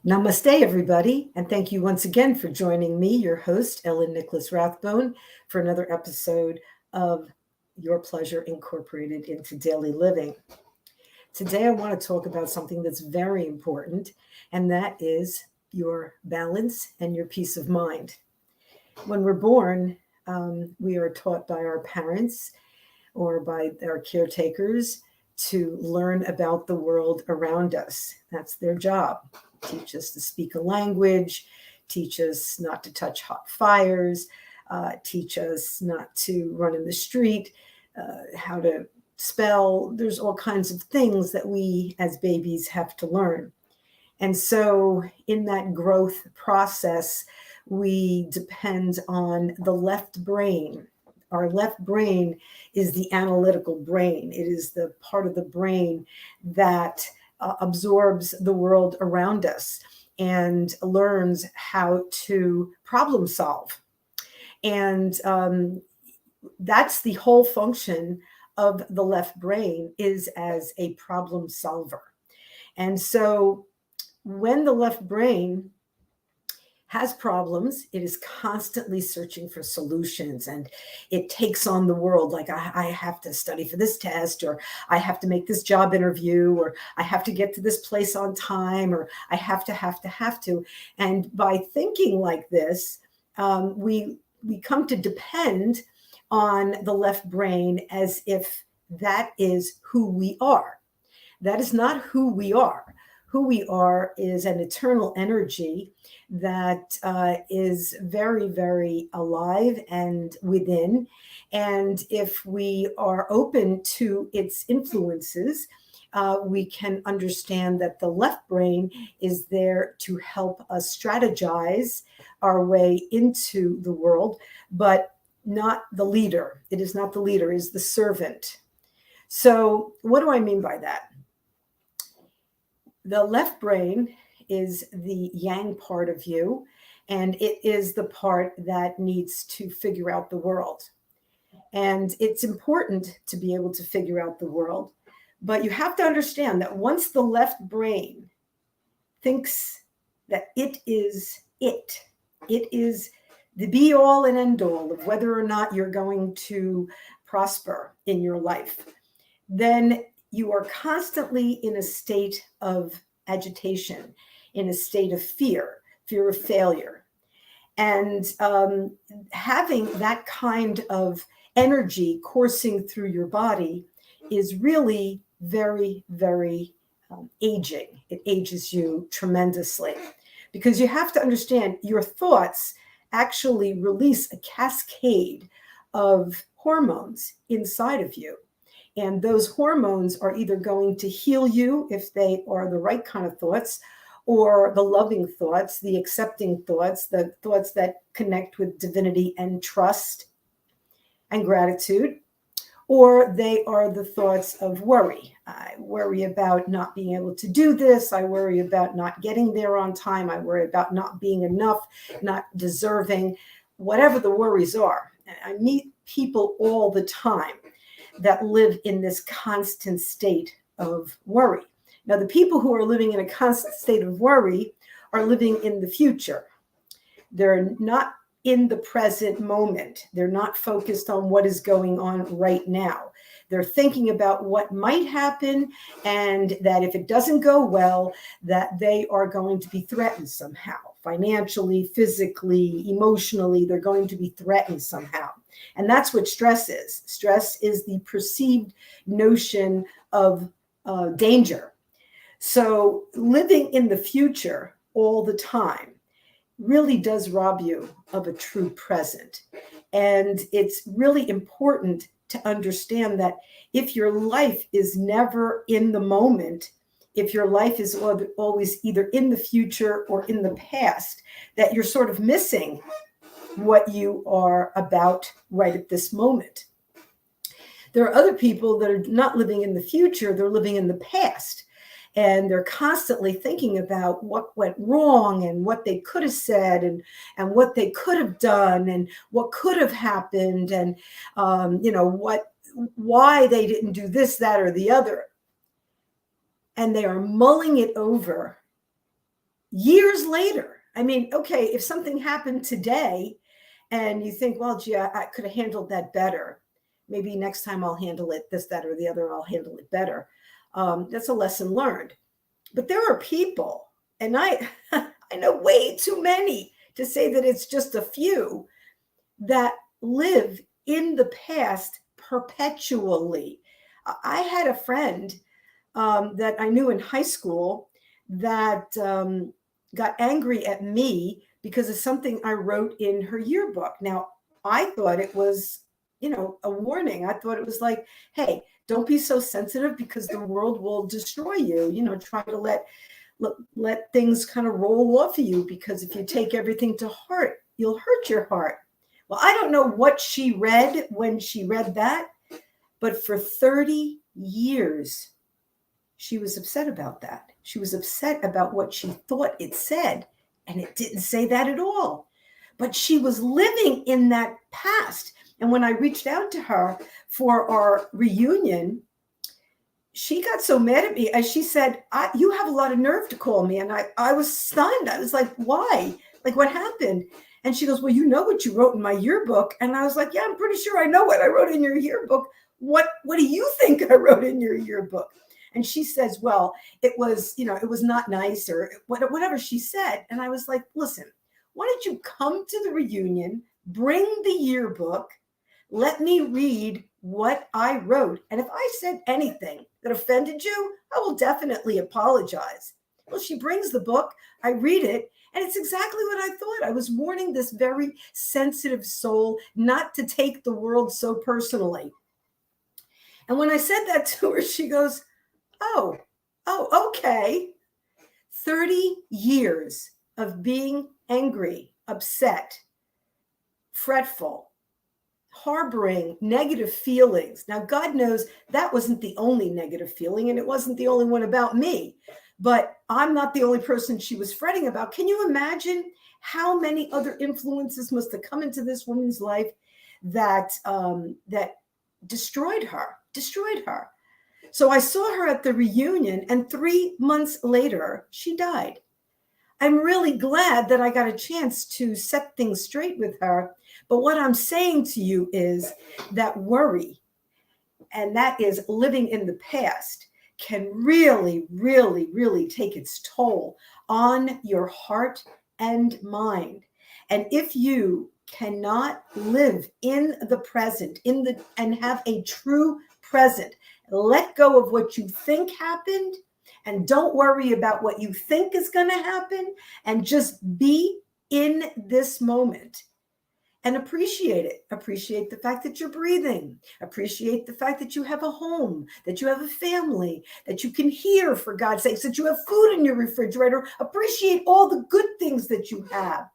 Namaste, everybody, and thank you once again for joining me, your host, Ellen Nicholas Rathbone, for another episode of Your Pleasure Incorporated into Daily Living. Today, I want to talk about something that's very important, and that is your balance and your peace of mind. When we're born, we are taught by our parents or by our caretakers to learn about the world around us. That's their job. Teach us to speak a language, teach us not to touch hot fires, teach us not to run in the street, how to spell. There's all kinds of things that we as babies have to learn. And so in that growth process, we depend on the left brain. Our left brain is the analytical brain. It is the part of the brain that absorbs the world around us and learns how to problem solve. And that's the whole function of the left brain, is as a problem solver. And so when the left brain has problems, it is constantly searching for solutions, and it takes on the world. Like, I have to study for this test, or I have to make this job interview, or I have to get to this place on time, or I have to. And by thinking like this, we come to depend on the left brain as if that is who we are. That is not who we are. Who we are is an eternal energy that is very, very alive and within. And if we are open to its influences, we can understand that the left brain is there to help us strategize our way into the world, but not the leader. It is not the leader, it is the servant. So what do I mean by that? The left brain is the yang part of you, and it is the part that needs to figure out the world. And it's important to be able to figure out the world. But you have to understand that once the left brain thinks that it is the be all and end all of whether or not you're going to prosper in your life, then you are constantly in a state of agitation, in a state of fear of failure. And having that kind of energy coursing through your body is really very, very aging. It ages you tremendously, because you have to understand your thoughts actually release a cascade of hormones inside of you. And those hormones are either going to heal you if they are the right kind of thoughts, or the loving thoughts, the accepting thoughts, the thoughts that connect with divinity and trust and gratitude, or they are the thoughts of worry. I worry about not being able to do this. I worry about not getting there on time. I worry about not being enough, not deserving, whatever the worries are. I meet people all the time that live in this constant state of worry. Now, the people who are living in a constant state of worry are living in the future. They're not in the present moment. They're not focused on what is going on right now. They're thinking about what might happen, and that if it doesn't go well, that they are going to be threatened somehow, financially, physically, emotionally. They're going to be threatened somehow. And that's what stress is. Stress is the perceived notion of danger. So living in the future all the time really does rob you of a true present. And it's really important to understand that if your life is never in the moment, if your life is always either in the future or in the past, that you're sort of missing what you are about right at this moment. There are other people that are not living in the future, they're living in the past. And they're constantly thinking about what went wrong and what they could have said, and what they could have done, and what could have happened, and why they didn't do this, that, or the other. And they are mulling it over years later. I mean, okay, if something happened today and you think, well, gee, I could have handled that better. Maybe next time I'll handle it this, that, or the other, I'll handle it better. That's a lesson learned. But there are people, and I know way too many to say that it's just a few, that live in the past perpetually. I had a friend that I knew in high school that got angry at me because of something I wrote in her yearbook. Now, I thought it was, a warning. I thought it was like, hey, don't be so sensitive because the world will destroy you. Try to let things kind of roll off of you, because if you take everything to heart, you'll hurt your heart. Well, I don't know what she read when she read that, but for 30 years, she was upset about that. She was upset about what she thought it said, and it didn't say that at all. But she was living in that past. And when I reached out to her for our reunion, she got so mad at me. As she said, you have a lot of nerve to call me. And I was stunned. I was like, why? Like, what happened? And she goes, well, you know what you wrote in my yearbook. And I was like, yeah, I'm pretty sure I know what I wrote in your yearbook. What do you think I wrote in your yearbook? And she says, well, it was not nice, or whatever she said. And I was like, listen, why don't you come to the reunion, bring the yearbook, let me read what I wrote. And if I said anything that offended you, I will definitely apologize. Well, she brings the book, I read it, and it's exactly what I thought. I was warning this very sensitive soul not to take the world so personally. And when I said that to her, she goes, oh, okay. 30 years of being angry, upset, fretful, harboring negative feelings. Now, God knows that wasn't the only negative feeling, and it wasn't the only one about me, but I'm not the only person she was fretting about. Can you imagine how many other influences must have come into this woman's life that destroyed her? So I saw her at the reunion, and 3 months later, she died. I'm really glad that I got a chance to set things straight with her. But what I'm saying to you is that worry, and that is living in the past, can really, really, really take its toll on your heart and mind. And if you cannot live in the present, and have a true present, let go of what you think happened, and don't worry about what you think is going to happen, and just be in this moment and appreciate it. Appreciate the fact that you're breathing. Appreciate the fact that you have a home, that you have a family, that you can hear, for God's sakes, that you have food in your refrigerator. Appreciate all the good things that you have.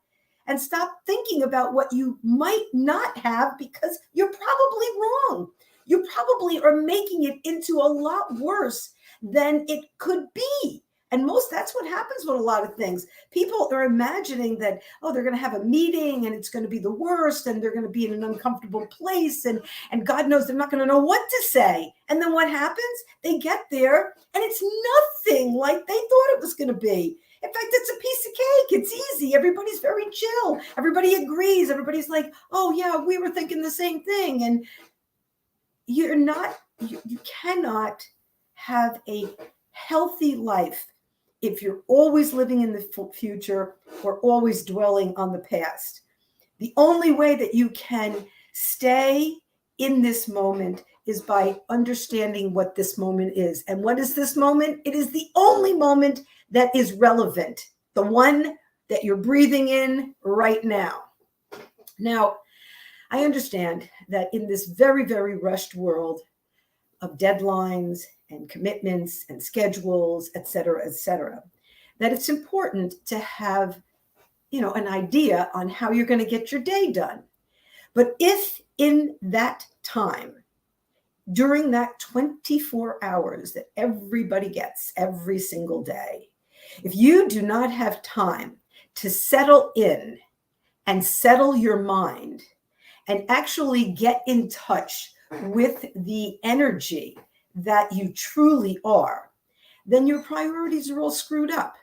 And stop thinking about what you might not have, because you're probably wrong. You probably are making it into a lot worse than it could be. And that's what happens with a lot of things. People are imagining that, they're going to have a meeting and it's going to be the worst, and they're going to be in an uncomfortable place, and God knows they're not going to know what to say. And then what happens? They get there and it's nothing like they thought it was going to be. In fact, it's a piece of cake. It's easy. Everybody's very chill. Everybody agrees. Everybody's like, oh yeah, we were thinking the same thing. And you cannot have a healthy life if you're always living in the future or always dwelling on the past. The only way that you can stay in this moment is by understanding what this moment is. And what is this moment? It is the only moment that is relevant, the one that you're breathing in right now. Now, I understand that in this very, very rushed world of deadlines and commitments and schedules, et cetera, that it's important to have, an idea on how you're going to get your day done. But if in that time, during that 24 hours that everybody gets every single day, if you do not have time to settle in and settle your mind and actually get in touch with the energy that you truly are, then your priorities are all screwed up.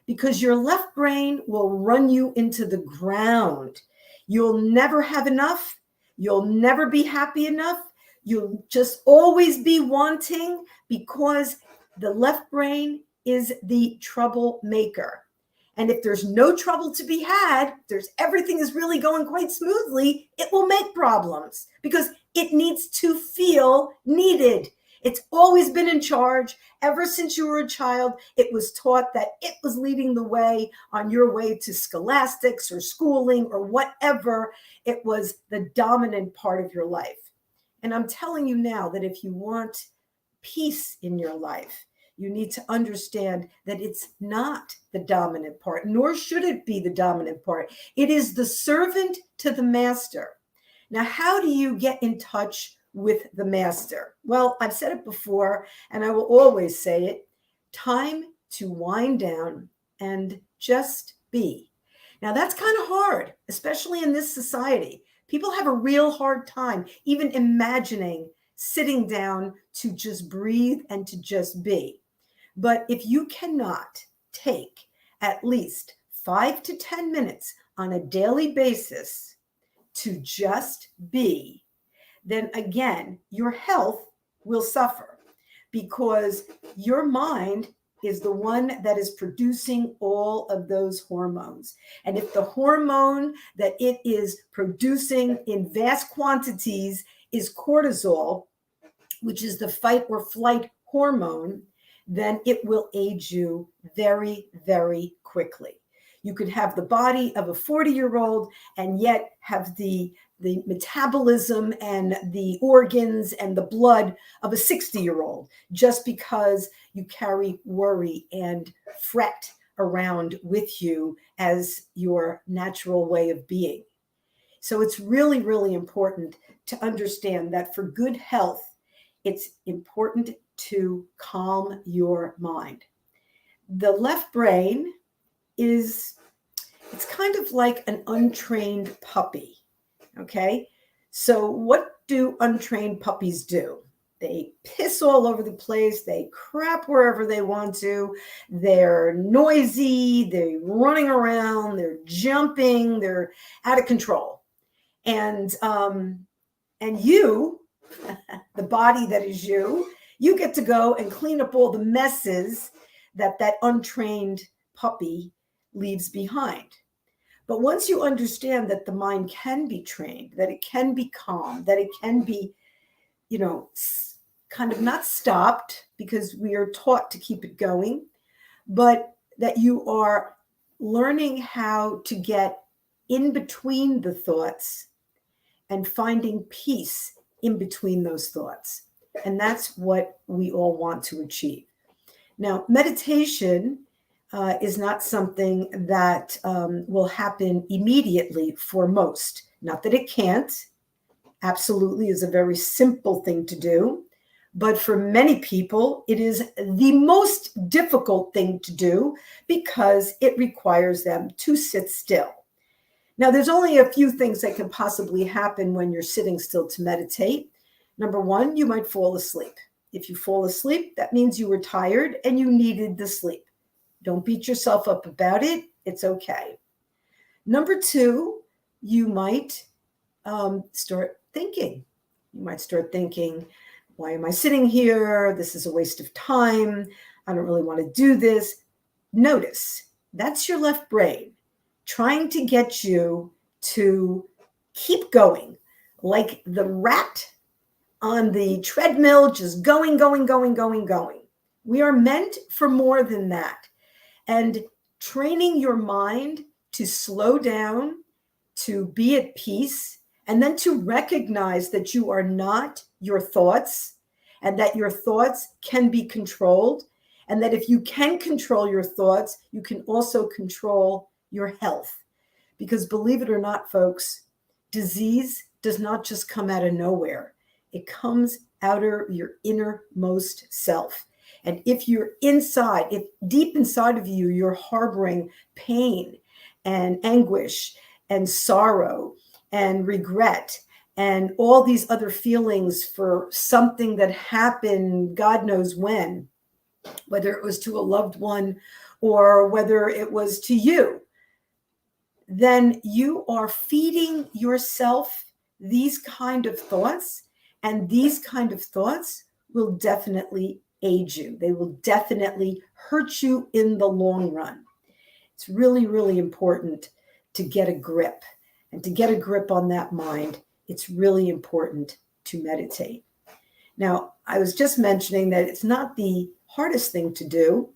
because your left brain will run you into the ground. You'll never have enough. You'll never be happy enough. You'll just always be wanting, because the left brain is the troublemaker. And if there's no trouble to be had, everything is really going quite smoothly, it will make problems because it needs to feel needed. It's always been in charge. Ever since you were a child, it was taught that it was leading the way on your way to scholastics or schooling or whatever. It was the dominant part of your life. And I'm telling you now that if you want peace in your life, you need to understand that it's not the dominant part, nor should it be the dominant part. It is the servant to the master. Now, how do you get in touch with the master? Well, I've said it before, and I will always say it. Time to wind down and just be. Now, that's kind of hard, especially in this society. People have a real hard time even imagining sitting down to just breathe and to just be. But if you cannot take at least 5 to 10 minutes on a daily basis to just be, then again, your health will suffer, because your mind is the one that is producing all of those hormones. And if the hormone that it is producing in vast quantities is cortisol, which is the fight or flight hormone, then it will age you very, very quickly. You could have the body of a 40-year-old and yet have the metabolism and the organs and the blood of a 60-year-old, just because you carry worry and fret around with you as your natural way of being. So it's really, really important to understand that for good health, it's important to calm your mind. The left brain it's kind of like an untrained puppy, okay? So what do untrained puppies do? They piss all over the place. They crap wherever they want to. They're noisy. They're running around. They're jumping. They're out of control. And you, the body that is you get to go and clean up all the messes that untrained puppy leaves behind. But once you understand that the mind can be trained, that it can be calm, that it can be, kind of not stopped, because we are taught to keep it going, but that you are learning how to get in between the thoughts and finding peace in between those thoughts. And that's what we all want to achieve. Now, meditation is not something that will happen immediately for most. Not that it can't. Absolutely is a very simple thing to do. But for many people, it is the most difficult thing to do, because it requires them to sit still. Now, there's only a few things that can possibly happen when you're sitting still to meditate. Number one, you might fall asleep. If you fall asleep, that means you were tired and you needed the sleep. Don't beat yourself up about it. It's okay. Number two, you might start thinking. You might start thinking, why am I sitting here? This is a waste of time. I don't really want to do this. Notice, that's your left brain trying to get you to keep going, like the rat on the treadmill, just going. We are meant for more than that. And training your mind to slow down, to be at peace, and then to recognize that you are not your thoughts, and that your thoughts can be controlled, and that if you can control your thoughts, you can also control your health. Because believe it or not, folks, disease does not just come out of nowhere. It comes out of your innermost self. And if you're inside, if deep inside of you, you're harboring pain and anguish and sorrow and regret and all these other feelings for something that happened, God knows when, whether it was to a loved one or whether it was to you, then you are feeding yourself these kind of thoughts, and these kind of thoughts will definitely age you. They will definitely hurt you in the long run. It's really, really important to get a grip. And to get a grip on that mind, it's really important to meditate. Now, I was just mentioning that it's not the hardest thing to do,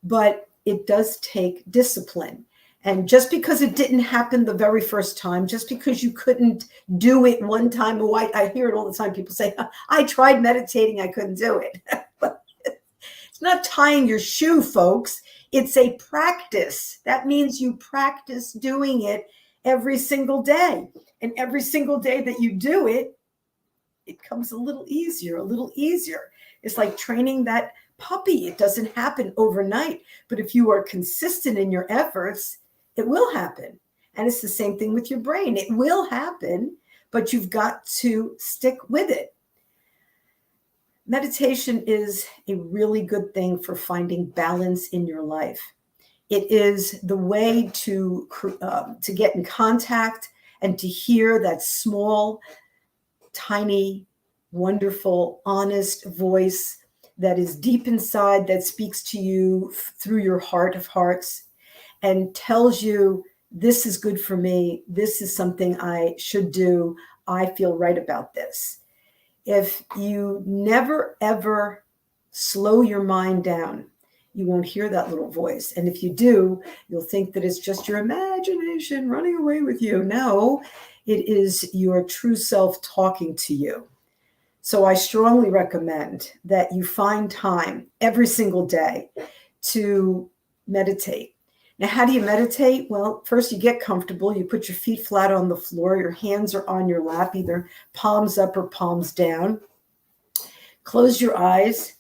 but it does take discipline. And just because it didn't happen the very first time, just because you couldn't do it one time, I hear it all the time. People say, I tried meditating, I couldn't do it. But it's not tying your shoe, folks. It's a practice. That means you practice doing it every single day. And every single day that you do it, it comes a little easier, a little easier. It's like training that puppy. It doesn't happen overnight. But if you are consistent in your efforts, it will happen. And it's the same thing with your brain. It will happen, but you've got to stick with it. Meditation is a really good thing for finding balance in your life. It is the way to get in contact and to hear that small, tiny, wonderful, honest voice that is deep inside, that speaks to you through your heart of hearts and tells you, this is good for me. This is something I should do. I feel right about this. If you never, ever slow your mind down, you won't hear that little voice. And if you do, you'll think that it's just your imagination running away with you. No, it is your true self talking to you. So I strongly recommend that you find time every single day to meditate. Now, how do you meditate? Well, first you get comfortable. You put your feet flat on the floor. Your hands are on your lap, either palms up or palms down. Close your eyes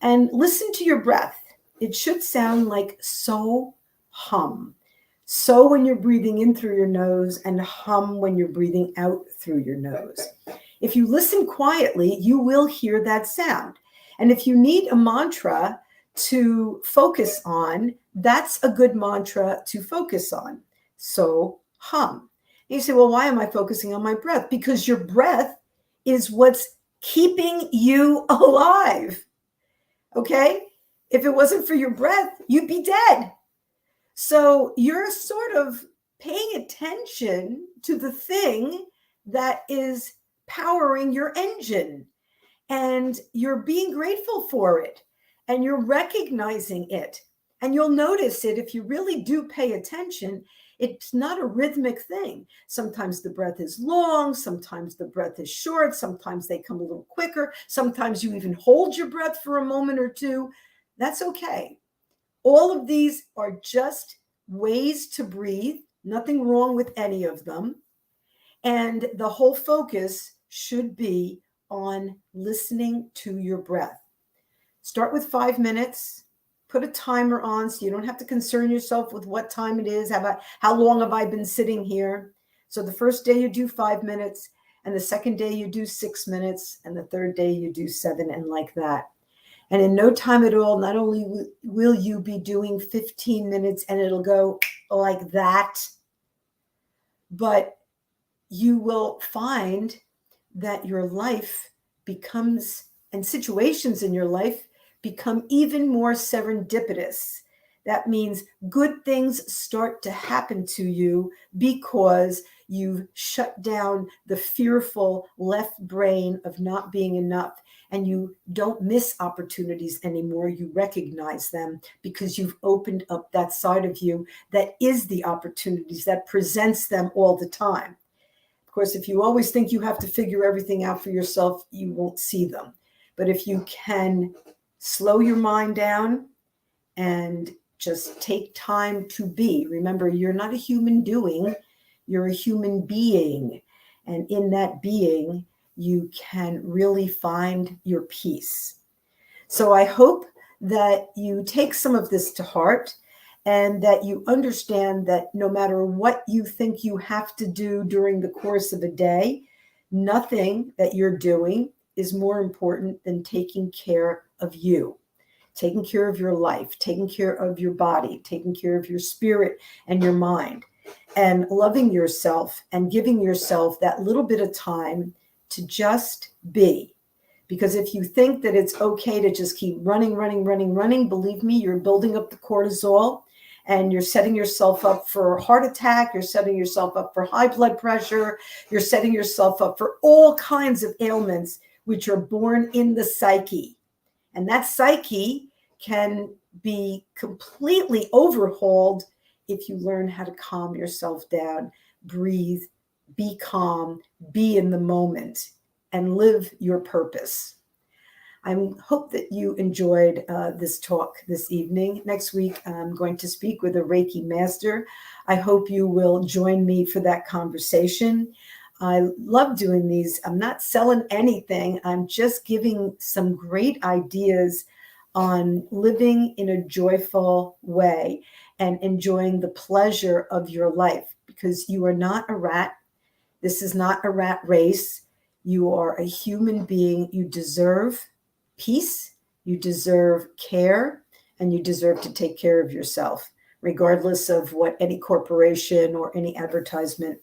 and listen to your breath. It should sound like so, hum. So when you're breathing in through your nose, and hum when you're breathing out through your nose. If you listen quietly, you will hear that sound. And if you need a mantra to focus on, that's a good mantra to focus on. So hum. And you say, well, why am I focusing on my breath? Because your breath is what's keeping you alive. Okay? If it wasn't for your breath, you'd be dead. So you're sort of paying attention to the thing that is powering your engine, and you're being grateful for it, and you're recognizing it. And you'll notice it if you really do pay attention. It's not a rhythmic thing. Sometimes the breath is long, sometimes the breath is short, sometimes they come a little quicker, sometimes you even hold your breath for a moment or two. That's okay. All of these are just ways to breathe, nothing wrong with any of them. And the whole focus should be on listening to your breath. Start with 5 minutes. Put a timer on so you don't have to concern yourself with what time it is. How long have I been sitting here? So the first day you do 5 minutes, and the second day you do 6 minutes, and the third day you do 7, and like that. And in no time at all, not only will you be doing 15 minutes and it'll go like that, but you will find that your life becomes, and situations in your life become even more serendipitous. That means good things start to happen to you because you've shut down the fearful left brain of not being enough, and you don't miss opportunities anymore. You recognize them because you've opened up that side of you that is the opportunities, that presents them all the time. Of course, if you always think you have to figure everything out for yourself, you won't see them. But if you can slow your mind down and just take time to be. Remember, you're not a human doing, you're a human being. And in that being, you can really find your peace. So I hope that you take some of this to heart, and that you understand that no matter what you think you have to do during the course of a day, nothing that you're doing is more important than taking care of you. taking care of your life, taking care of your body, taking care of your spirit and your mind, and loving yourself and giving yourself that little bit of time to just be. Because if you think that it's okay to just keep running, believe me, you're building up the cortisol and you're setting yourself up for a heart attack. You're setting yourself up for high blood pressure. You're setting yourself up for all kinds of ailments, which are born in the psyche. And that psyche can be completely overhauled if you learn how to calm yourself down, breathe, be calm, be in the moment, and live your purpose. I hope that you enjoyed this talk this evening. Next week, I'm going to speak with a Reiki master. I hope you will join me for that conversation. I love doing these. I'm not selling anything. I'm just giving some great ideas on living in a joyful way and enjoying the pleasure of your life, because you are not a rat. This is not a rat race. You are a human being. You deserve peace, you deserve care, and you deserve to take care of yourself, regardless of what any corporation or any advertisement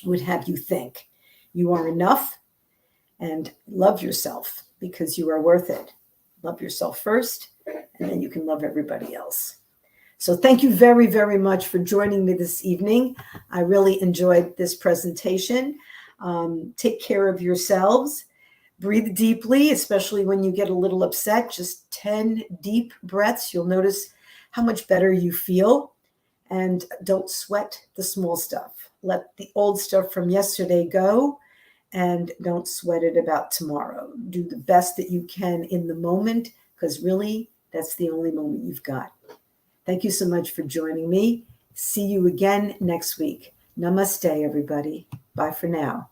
would have you think. You are enough, and love yourself because you are worth it. Love yourself first, and then you can love everybody else. So thank you very, very much for joining me this evening. I really enjoyed this presentation. Take care of yourselves. Breathe deeply, especially when you get a little upset. Just 10 deep breaths. You'll notice how much better you feel. And don't sweat the small stuff. Let the old stuff from yesterday go, and don't sweat it about tomorrow. Do the best that you can in the moment, because really, that's the only moment you've got. Thank you so much for joining me. See you again next week. Namaste, everybody. Bye for now.